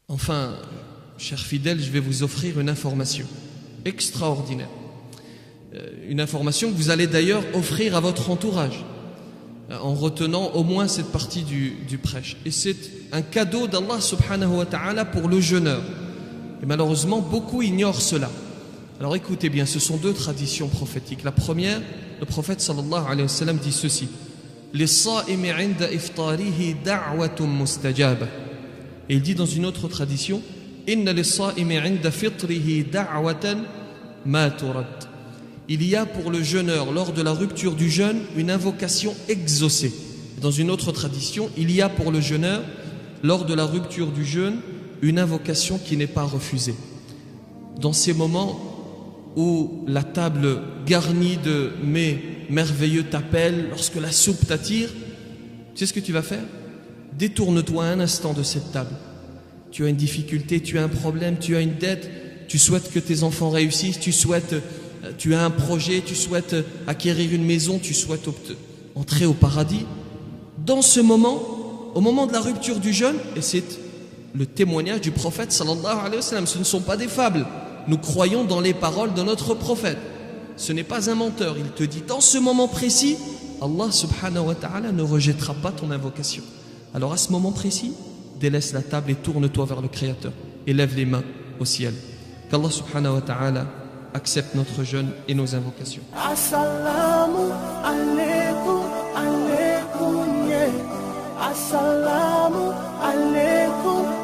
Enfin, chers fidèles, je vais vous offrir une information extraordinaire. Une information que vous allez d'ailleurs offrir à votre entourage, en retenant au moins cette partie du prêche. Et c'est un cadeau d'Allah subhanahu wa ta'ala pour le jeûneur. Et malheureusement, beaucoup ignorent cela. Alors écoutez bien, ce sont deux traditions prophétiques. La première, le prophète sallallahu alayhi wa sallam dit ceci: Lis-sa'imi 'inda iftarihi da'watun mustajaba. Et il dit dans une autre tradition: Inna lis-sa'imi 'inda fitrihi da'watan ma turad. Il y a pour le jeûneur, lors de la rupture du jeûne, une invocation exaucée. Dans une autre tradition, il y a pour le jeûneur, lors de la rupture du jeûne, une invocation qui n'est pas refusée. Dans ces moments où la table garnie de mets merveilleux t'appelle, lorsque la soupe t'attire, tu sais ce que tu vas faire? Détourne-toi un instant de cette table. Tu as une difficulté, tu as un problème, tu as une dette, tu souhaites que tes enfants réussissent, tu as un projet, tu souhaites acquérir une maison, tu souhaites entrer au paradis. Dans ce moment, au moment de la rupture du jeûne, et c'est le témoignage du prophète sallallahu alayhi wa sallam, ce ne sont pas des fables. Nous croyons dans les paroles de notre prophète. Ce n'est pas un menteur. Il te dit, dans ce moment précis, Allah subhanahu wa ta'ala ne rejettera pas ton invocation. Alors à ce moment précis, délaisse la table et tourne-toi vers le Créateur et lève les mains au ciel. Qu'Allah subhanahu wa ta'ala accepte notre jeûne et nos invocations. Assalamu alaikum, alaikum, yeah. Assalamu alaikum.